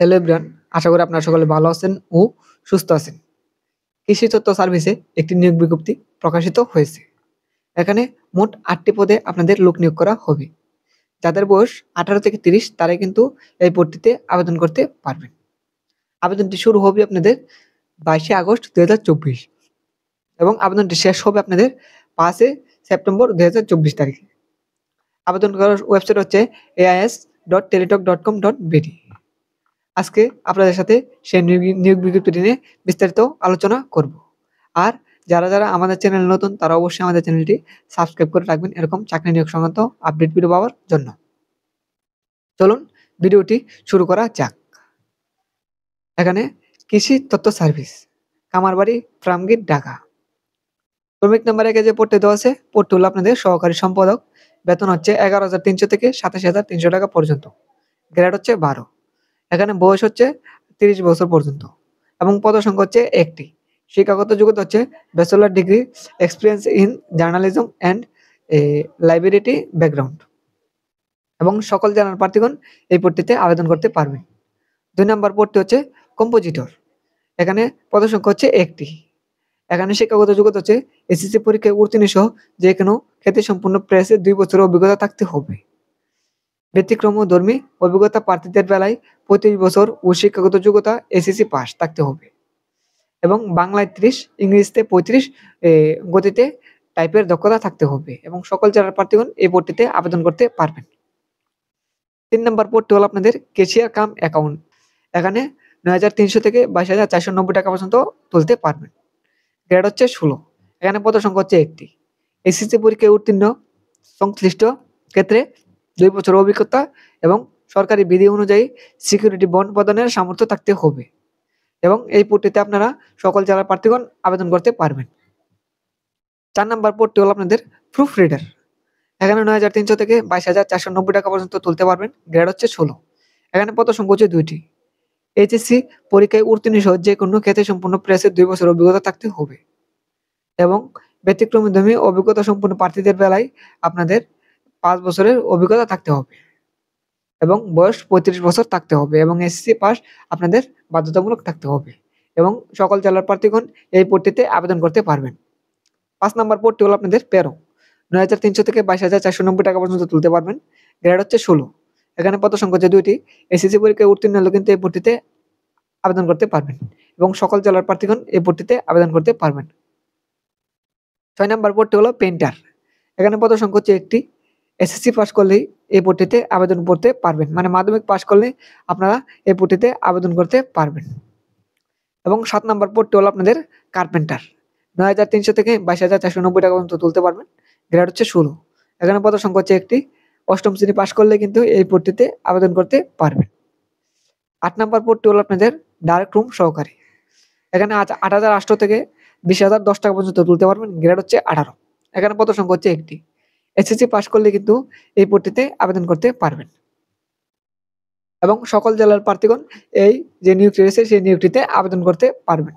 Hello everyone, আশা করি আপনারা সকলে ভালো আছেন ও সুস্থ আছেন। কৃষি তথ্য সার্ভিসে একটি নিয়োগ বিজ্ঞপ্তি প্রকাশিত হয়েছে। এখানে মোট ৮টি পদে আপনাদের লোক নিয়োগ করা হবে। যাদের বয়স ১৮ থেকে ৩০ তারাই কিন্তু এই পদটিতে আবেদন করতে পারবেন। আবেদনটি শুরু হবে আপনাদের ২২শে আগস্ট ২০২৪ এবং আবেদনটি শেষ হবে আপনাদের ৫ সেপ্টেম্বর ২০২৪ তারিখে। আবেদন করার ওয়েবসাইট হচ্ছে ais.teletalk.com.bd। আজকে আপনাদের সাথে সেই নিয়োগ বিজ্ঞপ্তিটি নিয়ে বিস্তারিত আলোচনা করব। আর যারা আমাদের চ্যানেলে নতুন তারা অবশ্যই আমাদের চ্যানেলটি সাবস্ক্রাইব করে রাখবেন এরকম চাকরি নিয়োগ সংক্রান্ত আপডেট ভিডিও পাওয়ার জন্য। চলুন ভিডিওটি শুরু করা যাক। এখানে কৃষি তথ্য সার্ভিস, কামারবাড়ি, ফার্মগেট, ঢাকা। শ্রমিক নাম্বার 1 যে পদটি দেওয়া আছে, পদটি হলো আপনাদের সহকারী সম্পাদক। বেতন হচ্ছে 11,300 থেকে 27,300 টাকা পর্যন্ত। গ্রেড হচ্ছে 12। এখানে বয়স হচ্ছে 30 বছর পর্যন্ত এবং পদসংখ্যা হচ্ছে 1টি। শিক্ষাগত যোগ্যতা হচ্ছে bachelor degree, experience in journalism and library background. এবং সকল জেলার প্রার্থীগণ এই পদটিতে আবেদন করতে পারবেন। 2 নম্বর পদটি হচ্ছে কম্পোজিটর। এখানে পদসংখ্যা হচ্ছে 1টি। এখানে শিক্ষাগত যোগ্যতা হচ্ছে এসএসসি পরীক্ষায় উত্তীর্ণ সহ যে কোনো খ্যাতি সম্পূর্ণ প্রেসে 2 বছরের অভিজ্ঞতা থাকতে হবে। ব্যতিক্রমধর্মী অভিজ্ঞতা প্রার্থীদের বেলায় 35 বছর ও শিক্ষাগত যোগ্যতা এসএসসি পাস থাকতে হবে এবং বাংলায় 30, ইংরেজিতে 35 গতিতে টাইপের দক্ষতা থাকতে হবে এবং সকল জেলার প্রার্থীগণ এই পদটিতে আবেদন করতে পারবেন। 3 নম্বর পদটি হলো আপনাদের ক্যাশিয়ার কাম অ্যাকাউন্ট। এখানে 9,300 থেকে 22,490 টাকা পর্যন্ত তুলতে পারবেন। গ্রেড হচ্ছে 16। এখানে পদসংখ্যা হচ্ছে 1টি। এসএসসি পরীক্ষায় উত্তীর্ণ সংশ্লিষ্ট ক্ষেত্রে 2 বছরের অভিজ্ঞতা এবং সরকারি বিধি অনুযায়ী সিকিউরিটি বন্ড প্রদানের সামর্থ্য থাকতে হবে এবং এই পদটিতে আপনারা সকল জেলার প্রার্থীগণ আবেদন করতে পারবেন। 4 নম্বর পদটি হলো আপনাদের প্রুফ রিডার। এখানে 9,300 থেকে 22,490 টাকা পর্যন্ত তুলতে পারবেন। গ্রেড হচ্ছে 16। এখানে পদসংখ্যা হচ্ছে 2টি। এইচএসসি পরীক্ষায় উত্তীর্ণ সহ যে কোনো খ্যাতি সম্পূর্ণ প্রেসের 2 বছরের অভিজ্ঞতা থাকতে হবে এবং ব্যতিক্রমধর্মী অভিজ্ঞতা সম্পন্ন প্রার্থীদের বেলায় আপনাদের 5 বছরের অভিজ্ঞতা থাকতে হবে এবং বয়স 35 বছর থাকতে হবে এবং এসএসসি পাস আপনাদের বাধ্যতামূলক থাকতে হবে এবং সকল জেলার প্রার্থীগণ এই পদটিতে আবেদন করতে পারবেন। 5 নম্বর পদটি হলো আপনাদের পেরো। 9,300 থেকে 22,490 টাকা পর্যন্ত তুলতে পারবেন। গ্রেড হচ্ছে 16। এখানে পদসংখ্যা হচ্ছে 2টি। এসএসসি পরীক্ষায় উত্তীর্ণ হলে কিন্তু এই পদটিতে আবেদন করতে পারবেন এবং সকল জেলার প্রার্থীগণ এই পদটিতে আবেদন করতে পারবেন। 6 নম্বর পদটি হলো পেইন্টার। এখানে পদসংখ্যা হচ্ছে 1টি। এসএসসি পাস করলেই এই পদটিতে আবেদন করতে পারবেন, মানে মাধ্যমিক পাস করলে আপনারা এই পদটিতে আবেদন করতে পারবেন। এবং 7 নম্বর পদটি হলো আপনাদের কার্পেন্টার। 9,300 থেকে 22,490 টাকা পর্যন্ত তুলতে পারবেন। গ্রেড হচ্ছে 16। এখানে পদসংখ্যা হচ্ছে 1টি। 8ম শ্রেণী পাস করলে কিন্তু এই পদটিতে আবেদন করতে পারবেন। 8 নম্বর পদটি হলো আপনাদের ডার্ক রুম সহকারী। এখানে 8,800 থেকে 20,010 টাকা পর্যন্ত তুলতে পারবেন। গ্রেড হচ্ছে 18। এখানে পদসংখ্যা হচ্ছে 1টি। এসএসসি পাস করলে কিন্তু এই পদটিতে আবেদন করতে পারবেন এবং সকল জেলার প্রার্থীগণ এই যে নিয়োগটি রয়েছে সেই নিয়োগটিতে আবেদন করতে পারবেন।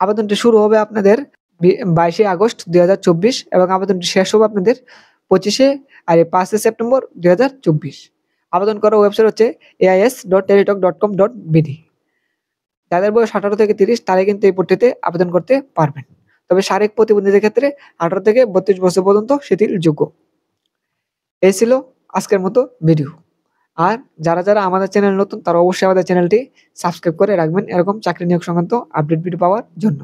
আবেদনটি শুরু হবে আপনাদের 22শে আগস্ট 2024 এবং আবেদনটি শেষ হবে আপনাদের 5 সেপ্টেম্বর 2024। আবেদন করার ওয়েবসাইট হচ্ছে ais.teletalk.com.bd। যাদের বয়স 18 থেকে 30 তারাই কিন্তু এই পদটিতে আবেদন করতে পারবেন। তবে শারীরিক প্রতিবন্ধীদের ক্ষেত্রে 18 থেকে 32 বছর পর্যন্ত শিথিলযোগ্য। এই ছিল আজকের মতো ভিডিও। আর যারা আমাদের চ্যানেল নতুন তারা অবশ্যই আমাদের চ্যানেলটি সাবস্ক্রাইব করে রাখবেন এরকম চাকরি নিয়োগ সংক্রান্ত আপডেট ভিডিও পাওয়ার জন্য।